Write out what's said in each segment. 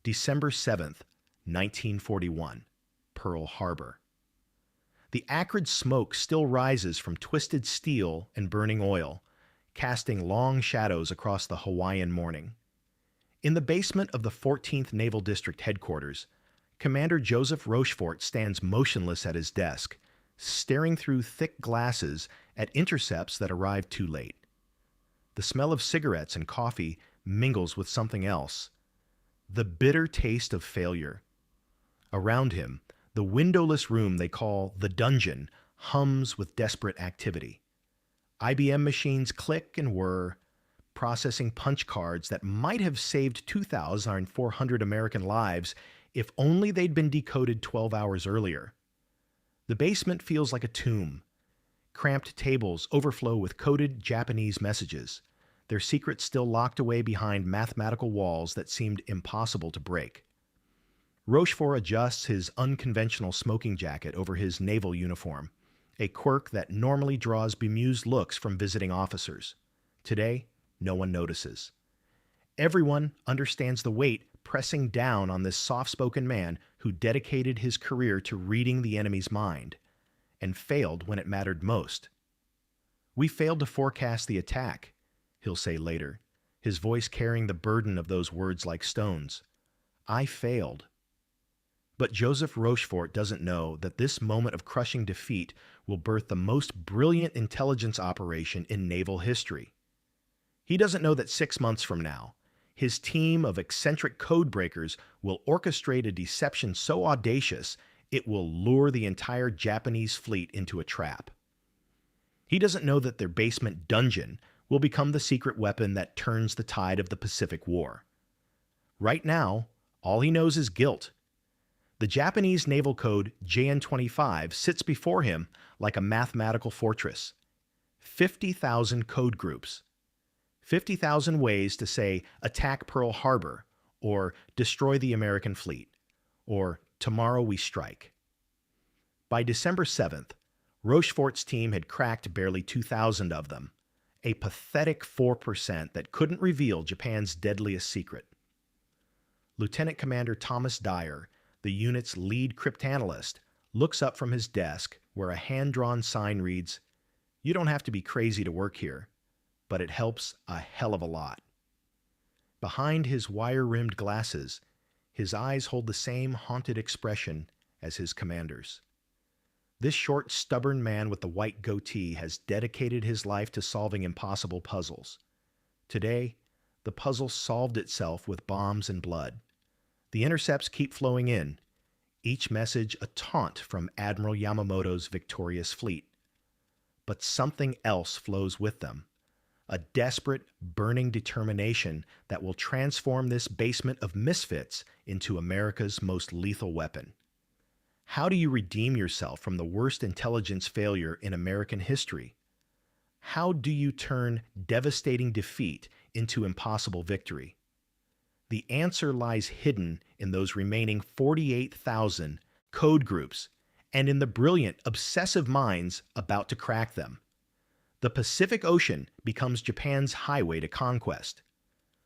December 7th, 1941, Pearl Harbor. The acrid smoke still rises from twisted steel and burning oil, casting long shadows across the Hawaiian morning. In the basement of the 14th Naval District headquarters, Commander Joseph Rochefort stands motionless at his desk, staring through thick glasses at intercepts that arrived too late. The smell of cigarettes and coffee mingles with something else, the bitter taste of failure. Around him, the windowless room they call the dungeon hums with desperate activity. IBM machines click and whir, processing punch cards that might have saved 2,400 American lives if only they'd been decoded 12 hours earlier. The basement feels like a tomb. Cramped tables overflow with coded Japanese messages, their secrets still locked away behind mathematical walls that seemed impossible to break. Rochefort adjusts his unconventional smoking jacket over his naval uniform, a quirk that normally draws bemused looks from visiting officers. Today, no one notices. Everyone understands the weight pressing down on this soft-spoken man who dedicated his career to reading the enemy's mind, and failed when it mattered most. "We failed to forecast the attack," he'll say later, his voice carrying the burden of those words like stones. "I failed." But Joseph Rochefort doesn't know that this moment of crushing defeat will birth the most brilliant intelligence operation in naval history. He doesn't know that 6 months from now, his team of eccentric code breakers will orchestrate a deception so audacious it will lure the entire Japanese fleet into a trap. He doesn't know that their basement dungeon will become the secret weapon that turns the tide of the Pacific War. Right now, all he knows is guilt. The Japanese naval code JN-25 sits before him like a mathematical fortress. 50,000 code groups. 50,000 ways to say attack Pearl Harbor, or destroy the American fleet, or tomorrow we strike. By December 7th, Rochefort's team had cracked barely 2,000 of them, a pathetic 4% that couldn't reveal Japan's deadliest secret. Lieutenant Commander Thomas Dyer, the unit's lead cryptanalyst, looks up from his desk where a hand-drawn sign reads, "You don't have to be crazy to work here, but it helps a hell of a lot." Behind his wire-rimmed glasses, his eyes hold the same haunted expression as his commander's. This short, stubborn man with the white goatee has dedicated his life to solving impossible puzzles. Today, the puzzle solved itself with bombs and blood. The intercepts keep flowing in, each message a taunt from Admiral Yamamoto's victorious fleet. But something else flows with them, a desperate, burning determination that will transform this basement of misfits into America's most lethal weapon. How do you redeem yourself from the worst intelligence failure in American history? How do you turn devastating defeat into impossible victory? The answer lies hidden in those remaining 48,000 code groups and in the brilliant, obsessive minds about to crack them. The Pacific Ocean becomes Japan's highway to conquest.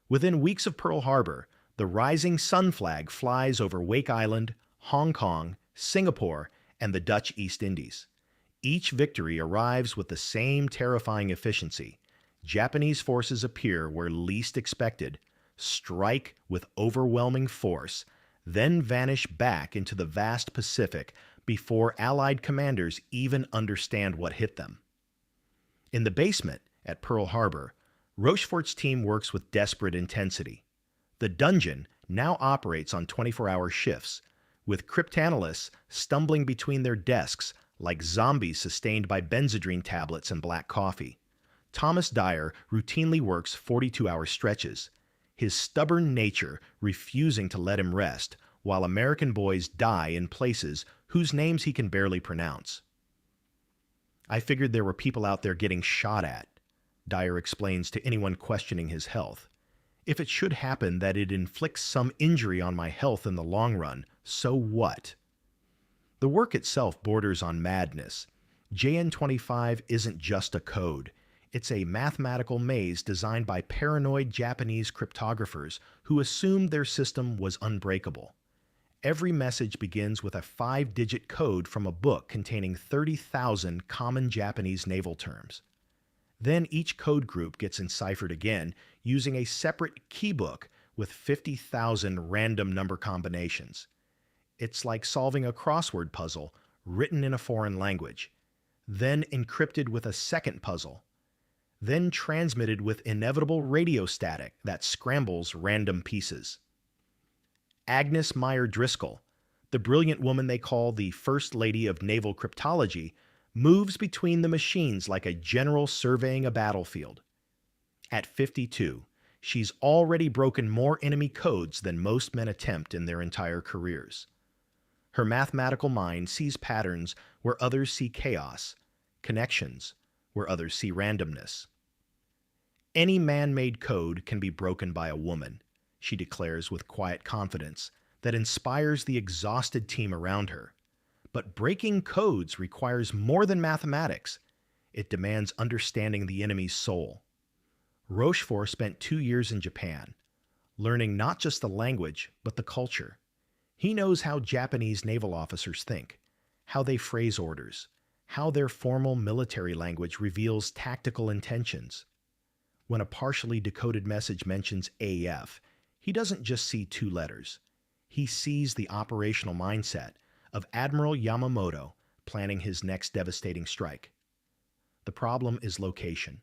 Within weeks of Pearl Harbor, the rising sun flag flies over Wake Island, Hong Kong, Singapore, and the Dutch East Indies. Each victory arrives with the same terrifying efficiency. Japanese forces appear where least expected, strike with overwhelming force, then vanish back into the vast Pacific before Allied commanders even understand what hit them. In the basement at Pearl Harbor, Rochefort's team works with desperate intensity. The dungeon now operates on 24-hour shifts, with cryptanalysts stumbling between their desks like zombies sustained by benzodrine tablets and black coffee. Thomas Dyer routinely works 42-hour stretches, his stubborn nature refusing to let him rest, while American boys die in places whose names he can barely pronounce. "I figured there were people out there getting shot at," Dyer explains to anyone questioning his health. "If it should happen that it inflicts some injury on my health in the long run, so what?" The work itself borders on madness. JN-25 isn't just a code. It's a mathematical maze designed by paranoid Japanese cryptographers who assumed their system was unbreakable. Every message begins with a 5-digit code from a book containing 30,000 common Japanese naval terms. Then each code group gets enciphered again using a separate keybook with 50,000 random number combinations. It's like solving a crossword puzzle written in a foreign language, then encrypted with a second puzzle, then transmitted with inevitable radio static that scrambles random pieces. Agnes Meyer Driscoll, the brilliant woman they call the First Lady of Naval Cryptology, moves between the machines like a general surveying a battlefield. At 52, she's already broken more enemy codes than most men attempt in their entire careers. Her mathematical mind sees patterns where others see chaos, connections where others see randomness. Any man-made code can be broken by a woman, she declares with quiet confidence that inspires the exhausted team around her. But breaking codes requires more than mathematics. It demands understanding the enemy's soul. Rochefort spent 2 years in Japan, learning not just the language, but the culture. He knows how Japanese naval officers think, how they phrase orders, how their formal military language reveals tactical intentions. When a partially decoded message mentions AF, he doesn't just see 2 letters. He sees the operational mindset of Admiral Yamamoto planning his next devastating strike. The problem is location.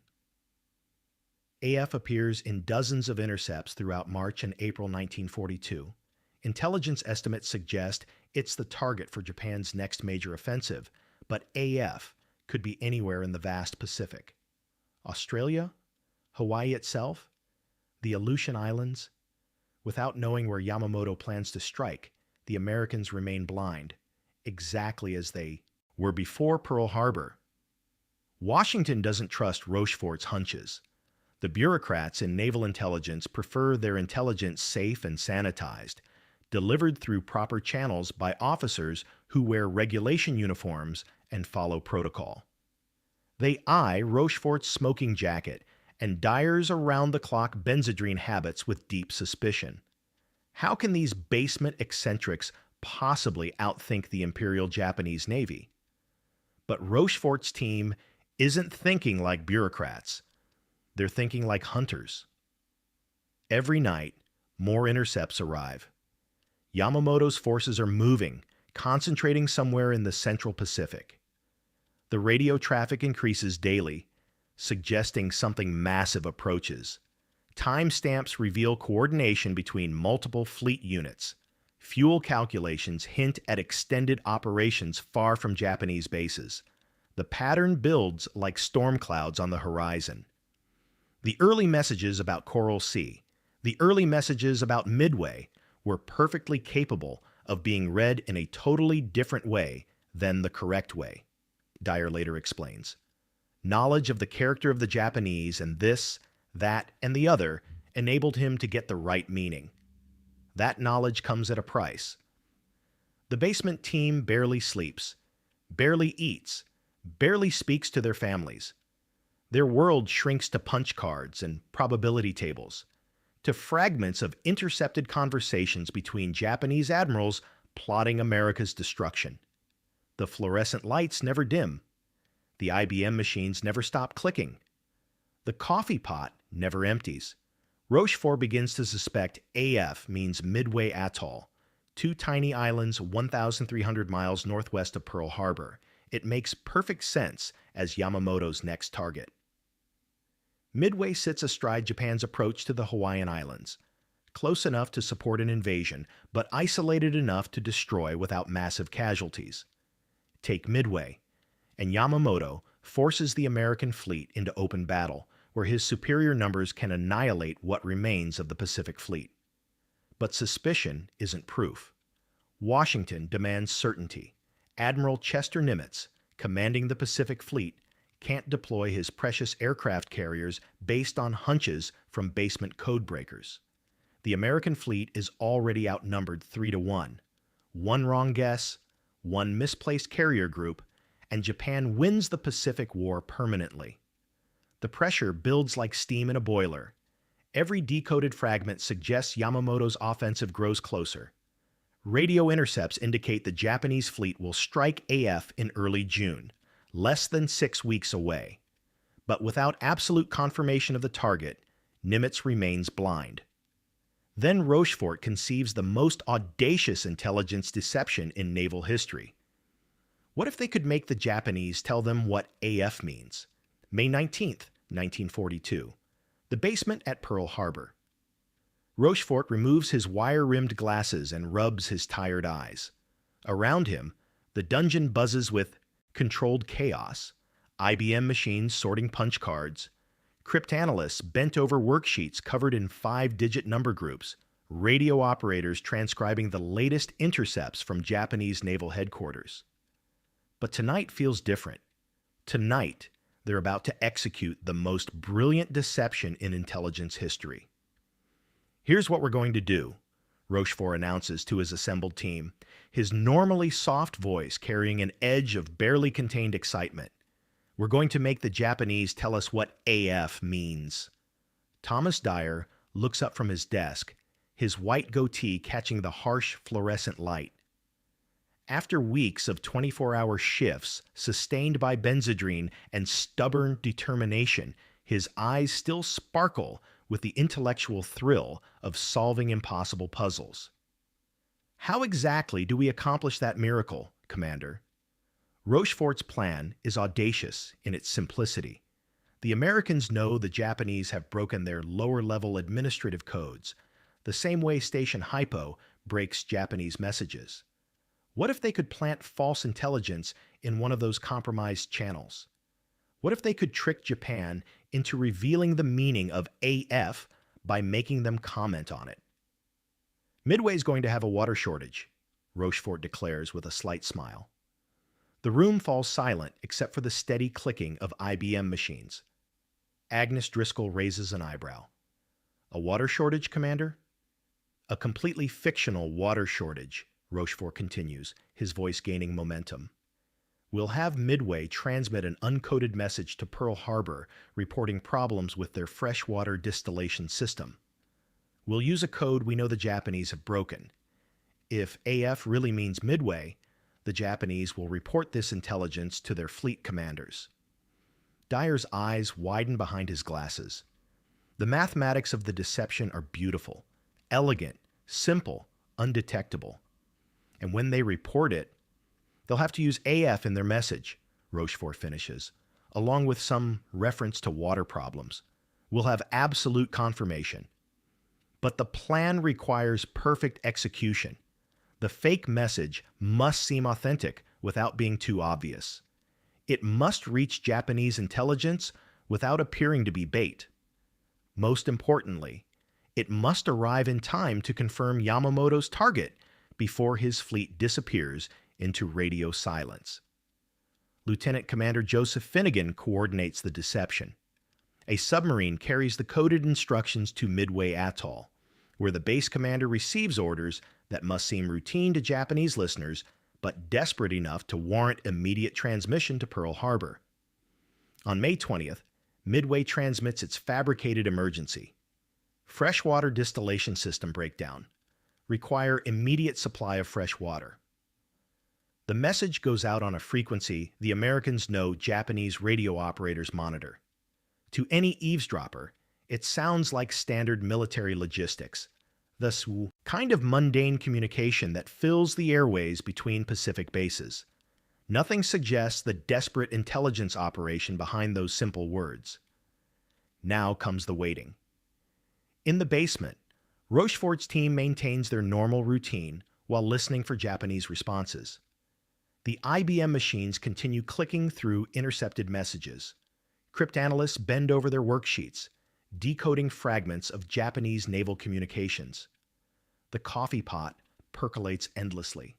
AF appears in dozens of intercepts throughout March and April 1942. Intelligence estimates suggest it's the target for Japan's next major offensive, but AF could be anywhere in the vast Pacific. Australia? Hawaii itself? The Aleutian Islands? Without knowing where Yamamoto plans to strike, the Americans remain blind, exactly as they were before Pearl Harbor. Washington doesn't trust Rochefort's hunches. The bureaucrats in naval intelligence prefer their intelligence safe and sanitized, delivered through proper channels by officers who wear regulation uniforms and follow protocol. They eye Rochefort's smoking jacket and Dyer's around-the-clock Benzedrine habits with deep suspicion. How can these basement eccentrics possibly outthink the Imperial Japanese Navy? But Rochefort's team isn't thinking like bureaucrats. They're thinking like hunters. Every night, more intercepts arrive. Yamamoto's forces are moving, concentrating somewhere in the Central Pacific. The radio traffic increases daily, suggesting something massive approaches. Timestamps reveal coordination between multiple fleet units. Fuel calculations hint at extended operations far from Japanese bases. The pattern builds like storm clouds on the horizon. The early messages about Coral Sea, the early messages about Midway, were perfectly capable of being read in a totally different way than the correct way, Dyer later explains. Knowledge of the character of the Japanese and this, that, and the other enabled him to get the right meaning. That knowledge comes at a price. The basement team barely sleeps, barely eats, barely speaks to their families. Their world shrinks to punch cards and probability tables, to fragments of intercepted conversations between Japanese admirals plotting America's destruction. The fluorescent lights never dim. The IBM machines never stop clicking. The coffee pot never empties. Rochefort begins to suspect AF means Midway Atoll, 2 tiny islands 1,300 miles northwest of Pearl Harbor. It makes perfect sense as Yamamoto's next target. Midway sits astride Japan's approach to the Hawaiian Islands, close enough to support an invasion, but isolated enough to destroy without massive casualties. Take Midway, and Yamamoto forces the American fleet into open battle, where his superior numbers can annihilate what remains of the Pacific Fleet. But suspicion isn't proof. Washington demands certainty. Admiral Chester Nimitz, commanding the Pacific Fleet, can't deploy his precious aircraft carriers based on hunches from basement code breakers. The American fleet is already outnumbered 3-1. One wrong guess, one misplaced carrier group, and Japan wins the Pacific War permanently. The pressure builds like steam in a boiler. Every decoded fragment suggests Yamamoto's offensive grows closer. Radio intercepts indicate the Japanese fleet will strike AF in early June, less than 6 weeks away. But without absolute confirmation of the target, Nimitz remains blind. Then Rochefort conceives the most audacious intelligence deception in naval history. What if they could make the Japanese tell them what AF means? May 19th, 1942. The basement at Pearl Harbor. Rochefort removes his wire-rimmed glasses and rubs his tired eyes. Around him, the dungeon buzzes with controlled chaos, IBM machines sorting punch cards, cryptanalysts bent over worksheets covered in 5-digit number groups, radio operators transcribing the latest intercepts from Japanese naval headquarters. But tonight feels different. Tonight, they're about to execute the most brilliant deception in intelligence history. Here's what we're going to do, Rochefort announces to his assembled team, his normally soft voice carrying an edge of barely contained excitement. We're going to make the Japanese tell us what AF means. Thomas Dyer looks up from his desk, his white goatee catching the harsh fluorescent light. After weeks of 24-hour shifts sustained by Benzedrine and stubborn determination, his eyes still sparkle with the intellectual thrill of solving impossible puzzles. How exactly do we accomplish that miracle, Commander? Rochefort's plan is audacious in its simplicity. The Americans know the Japanese have broken their lower-level administrative codes, the same way Station Hypo breaks Japanese messages. What if they could plant false intelligence in one of those compromised channels? What if they could trick Japan into revealing the meaning of AF by making them comment on it? Midway's going to have a water shortage, Rochefort declares with a slight smile. The room falls silent except for the steady clicking of IBM machines. Agnes Driscoll raises an eyebrow. A water shortage, Commander? A completely fictional water shortage, Rochefort continues, his voice gaining momentum. We'll have Midway transmit an uncoded message to Pearl Harbor reporting problems with their freshwater distillation system. We'll use a code we know the Japanese have broken. If AF really means Midway, the Japanese will report this intelligence to their fleet commanders. Dyer's eyes widen behind his glasses. The mathematics of the deception are beautiful, elegant, simple, undetectable. And when they report it, they'll have to use AF in their message, Rochefort finishes, along with some reference to water problems. We'll have absolute confirmation. But the plan requires perfect execution. The fake message must seem authentic without being too obvious. It must reach Japanese intelligence without appearing to be bait. Most importantly, it must arrive in time to confirm Yamamoto's target before his fleet disappears into radio silence. Lieutenant Commander Joseph Finnegan coordinates the deception. A submarine carries the coded instructions to Midway Atoll, where the base commander receives orders that must seem routine to Japanese listeners, but desperate enough to warrant immediate transmission to Pearl Harbor. On May 20th, Midway transmits its fabricated emergency. Freshwater distillation system breakdown. Require immediate supply of fresh water. The message goes out on a frequency the Americans know Japanese radio operators monitor. To any eavesdropper, it sounds like standard military logistics, the kind of mundane communication that fills the airways between Pacific bases. Nothing suggests the desperate intelligence operation behind those simple words. Now comes the waiting. In the basement, Rochefort's team maintains their normal routine while listening for Japanese responses. The IBM machines continue clicking through intercepted messages. Cryptanalysts bend over their worksheets, decoding fragments of Japanese naval communications. The coffee pot percolates endlessly.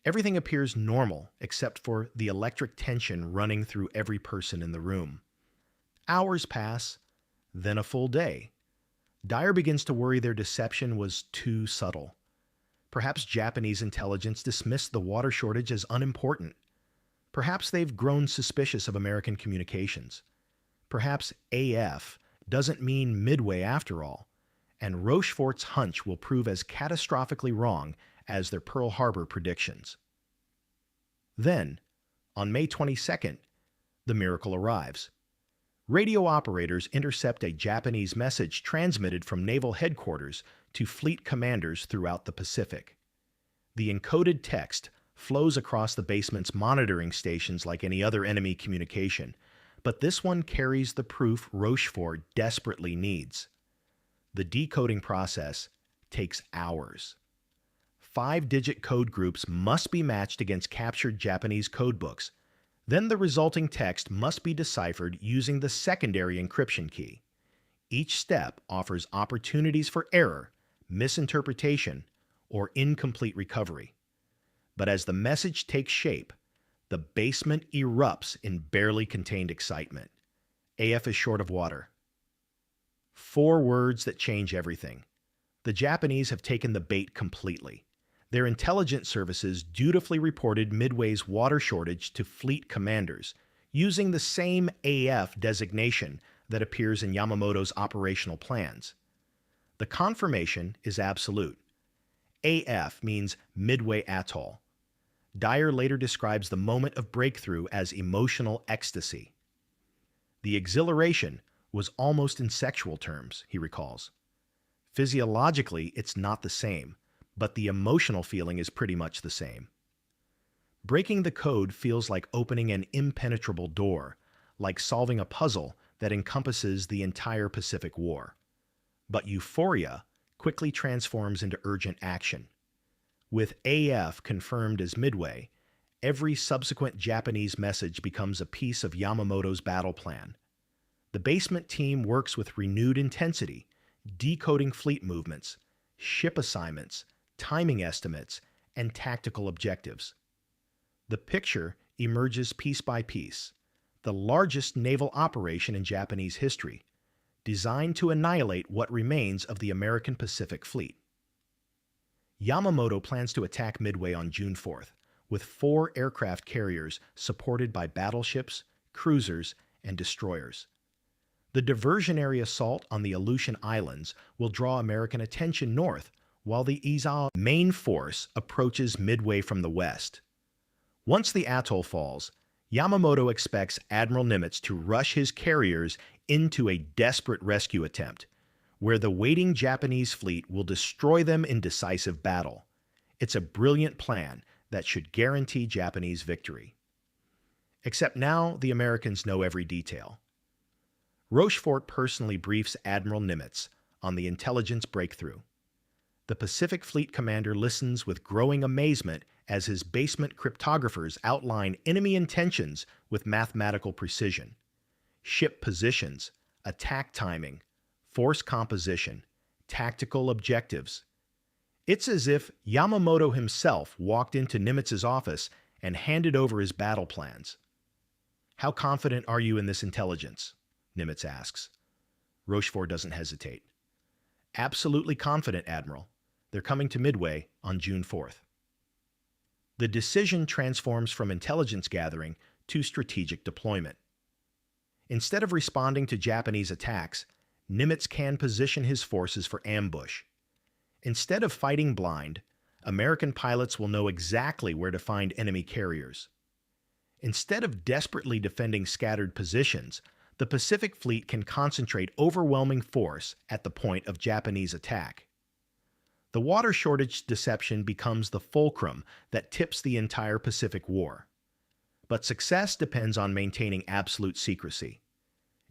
Everything appears normal except for the electric tension running through every person in the room. Hours pass, then a full day. Dyer begins to worry their deception was too subtle. Perhaps Japanese intelligence dismissed the water shortage as unimportant. Perhaps they've grown suspicious of American communications. Perhaps AF doesn't mean Midway after all, and Rochefort's hunch will prove as catastrophically wrong as their Pearl Harbor predictions. Then, on May 22nd, the miracle arrives. Radio operators intercept a Japanese message transmitted from naval headquarters to fleet commanders throughout the Pacific. The encoded text flows across the basement's monitoring stations like any other enemy communication, but this one carries the proof Rochefort desperately needs. The decoding process takes hours. 5-digit code groups must be matched against captured Japanese codebooks. Then the resulting text must be deciphered using the secondary encryption key. Each step offers opportunities for error, misinterpretation, or incomplete recovery. But as the message takes shape, the basement erupts in barely contained excitement. AF is short of water. 4 words that change everything. The Japanese have taken the bait completely. Their intelligence services dutifully reported Midway's water shortage to fleet commanders, using the same AF designation that appears in Yamamoto's operational plans. The confirmation is absolute. AF means Midway Atoll. Dyer later describes the moment of breakthrough as emotional ecstasy. The exhilaration was almost in sexual terms, he recalls. Physiologically, it's not the same, but the emotional feeling is pretty much the same. Breaking the code feels like opening an impenetrable door, like solving a puzzle that encompasses the entire Pacific War. But euphoria quickly transforms into urgent action. With AF confirmed as Midway, every subsequent Japanese message becomes a piece of Yamamoto's battle plan. The basement team works with renewed intensity, decoding fleet movements, ship assignments, timing estimates, and tactical objectives. The picture emerges piece by piece, the largest naval operation in Japanese history, designed to annihilate what remains of the American Pacific Fleet. Yamamoto plans to attack Midway on June 4th, with 4 aircraft carriers supported by battleships, cruisers, and destroyers. The diversionary assault on the Aleutian Islands will draw American attention north, while the Izumo main force approaches Midway from the west. Once the atoll falls, Yamamoto expects Admiral Nimitz to rush his carriers into a desperate rescue attempt, where the waiting Japanese fleet will destroy them in decisive battle. It's a brilliant plan that should guarantee Japanese victory. Except now the Americans know every detail. Rochefort personally briefs Admiral Nimitz on the intelligence breakthrough. The Pacific Fleet commander listens with growing amazement as his basement cryptographers outline enemy intentions with mathematical precision. Ship positions, attack timing, force composition, tactical objectives. It's as if Yamamoto himself walked into Nimitz's office and handed over his battle plans. "How confident are you in this intelligence?" Nimitz asks. Rochefort doesn't hesitate. "Absolutely confident, Admiral. They're coming to Midway on June 4th. The decision transforms from intelligence gathering to strategic deployment. Instead of responding to Japanese attacks, Nimitz can position his forces for ambush. Instead of fighting blind, American pilots will know exactly where to find enemy carriers. Instead of desperately defending scattered positions, the Pacific Fleet can concentrate overwhelming force at the point of Japanese attack. The water shortage deception becomes the fulcrum that tips the entire Pacific War. But success depends on maintaining absolute secrecy.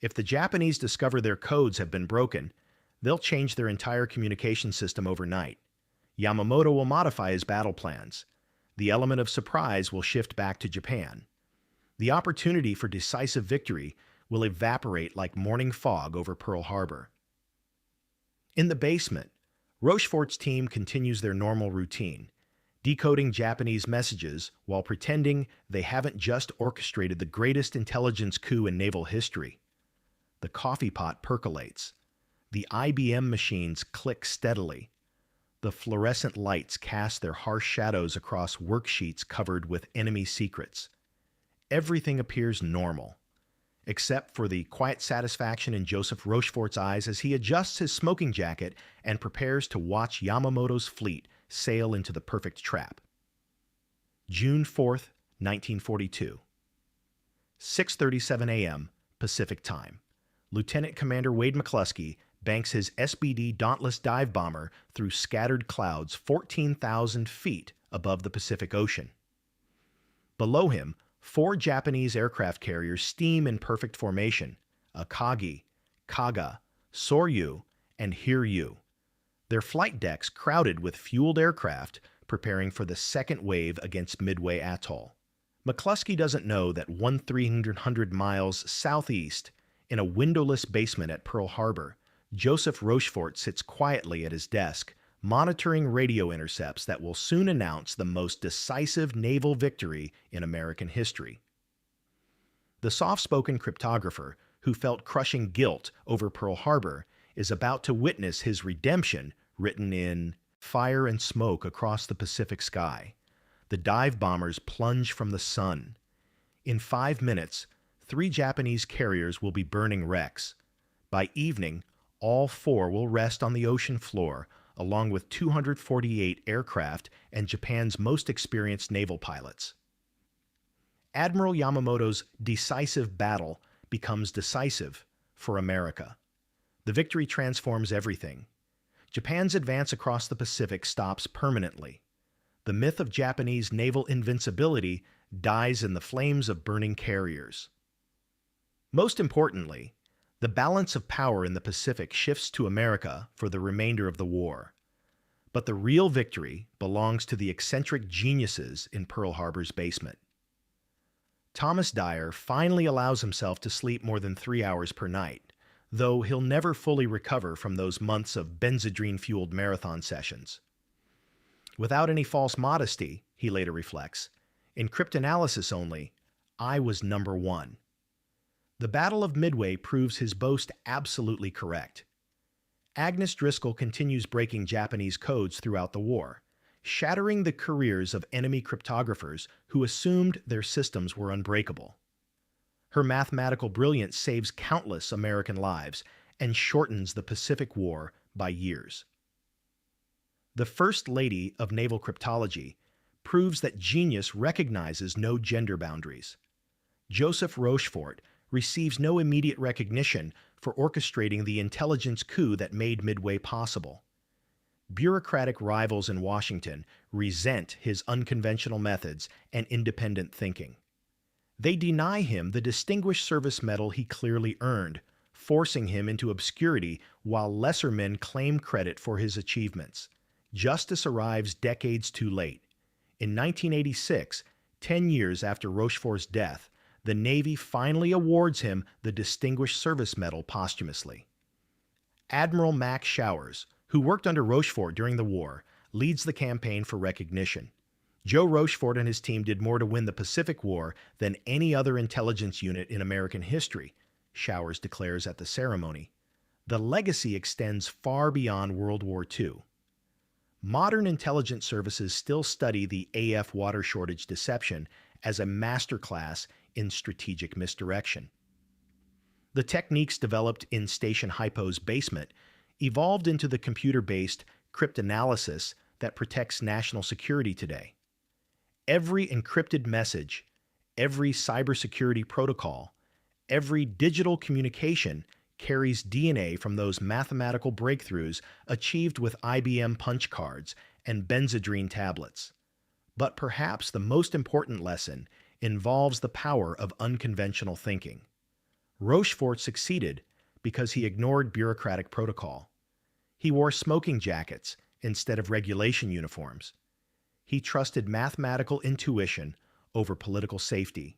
If the Japanese discover their codes have been broken, they'll change their entire communication system overnight. Yamamoto will modify his battle plans. The element of surprise will shift back to Japan. The opportunity for decisive victory will evaporate like morning fog over Pearl Harbor. In the basement, Rochefort's team continues their normal routine, decoding Japanese messages while pretending they haven't just orchestrated the greatest intelligence coup in naval history. The coffee pot percolates. The IBM machines click steadily. The fluorescent lights cast their harsh shadows across worksheets covered with enemy secrets. Everything appears normal. except for the quiet satisfaction in Joseph Rochefort's eyes as he adjusts his smoking jacket and prepares to watch Yamamoto's fleet sail into the perfect trap. June 4th, 1942. 6:37 a.m. Pacific Time. Lieutenant Commander Wade McCluskey banks his SBD Dauntless dive bomber through scattered clouds 14,000 feet above the Pacific Ocean. Below him, 4 Japanese aircraft carriers steam in perfect formation: Akagi, Kaga, Soryu, and Hiryu. Their flight decks crowded with fueled aircraft preparing for the second wave against Midway Atoll. McCluskey doesn't know that 1,300 miles southeast, in a windowless basement at Pearl Harbor, Joseph Rochefort sits quietly at his desk, monitoring radio intercepts that will soon announce the most decisive naval victory in American history. The soft-spoken cryptographer, who felt crushing guilt over Pearl Harbor, is about to witness his redemption written in fire and smoke across the Pacific sky. The dive bombers plunge from the sun. In 5 minutes, 3 Japanese carriers will be burning wrecks. By evening, all 4 will rest on the ocean floor, along with 248 aircraft and Japan's most experienced naval pilots. Admiral Yamamoto's decisive battle becomes decisive for America. The victory transforms everything. Japan's advance across the Pacific stops permanently. The myth of Japanese naval invincibility dies in the flames of burning carriers. Most importantly, the balance of power in the Pacific shifts to America for the remainder of the war. But the real victory belongs to the eccentric geniuses in Pearl Harbor's basement. Thomas Dyer finally allows himself to sleep more than 3 hours per night, though he'll never fully recover from those months of benzodrine-fueled marathon sessions. Without any false modesty, he later reflects, in cryptanalysis only, I was number 1. The Battle of Midway proves his boast absolutely correct. Agnes Driscoll continues breaking Japanese codes throughout the war, shattering the careers of enemy cryptographers who assumed their systems were unbreakable. Her mathematical brilliance saves countless American lives and shortens the Pacific War by years. The First Lady of Naval Cryptology proves that genius recognizes no gender boundaries. Joseph Rochefort receives no immediate recognition for orchestrating the intelligence coup that made Midway possible. Bureaucratic rivals in Washington resent his unconventional methods and independent thinking. They deny him the Distinguished Service Medal he clearly earned, forcing him into obscurity while lesser men claim credit for his achievements. Justice arrives decades too late. In 1986, 10 years after Rochefort's death, the Navy finally awards him the Distinguished Service Medal posthumously. Admiral Max Showers, who worked under Rochefort during the war, leads the campaign for recognition. Joe Rochefort and his team did more to win the Pacific War than any other intelligence unit in American history, Showers declares at the ceremony. The legacy extends far beyond World War II. Modern intelligence services still study the AF water shortage deception as a masterclass in strategic misdirection. The techniques developed in Station Hypo's basement evolved into the computer-based cryptanalysis that protects national security today. Every encrypted message, every cybersecurity protocol, every digital communication carries DNA from those mathematical breakthroughs achieved with IBM punch cards and benzodrine tablets. But perhaps the most important lesson involves the power of unconventional thinking. Rochefort succeeded because he ignored bureaucratic protocol. He wore smoking jackets instead of regulation uniforms. He trusted mathematical intuition over political safety.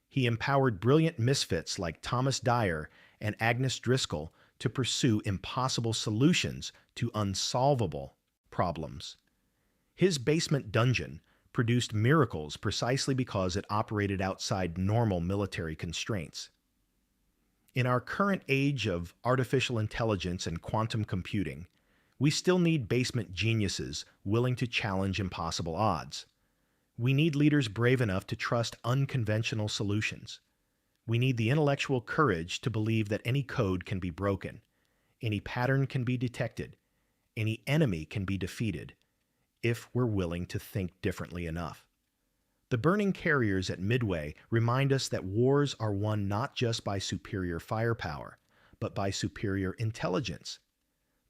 He empowered brilliant misfits like Thomas Dyer and Agnes Driscoll to pursue impossible solutions to unsolvable problems. His basement dungeon produced miracles precisely because it operated outside normal military constraints. In our current age of artificial intelligence and quantum computing, we still need basement geniuses willing to challenge impossible odds. We need leaders brave enough to trust unconventional solutions. We need the intellectual courage to believe that any code can be broken, any pattern can be detected, any enemy can be defeated, if we're willing to think differently enough. The burning carriers at Midway remind us that wars are won not just by superior firepower, but by superior intelligence.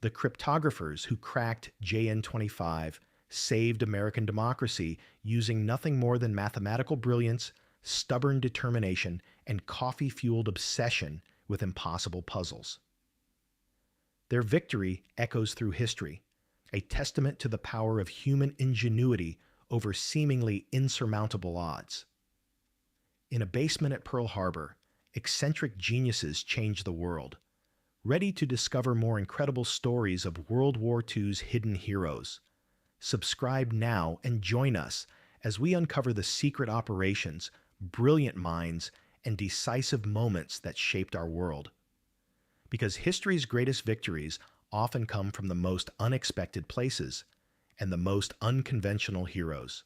The cryptographers who cracked JN-25 saved American democracy using nothing more than mathematical brilliance, stubborn determination, and coffee-fueled obsession with impossible puzzles. Their victory echoes through history, a testament to the power of human ingenuity over seemingly insurmountable odds. In a basement at Pearl Harbor, eccentric geniuses change the world, ready to discover more incredible stories of World War II's hidden heroes. Subscribe now and join us as we uncover the secret operations, brilliant minds, and decisive moments that shaped our world. Because history's greatest victories often come from the most unexpected places and the most unconventional heroes.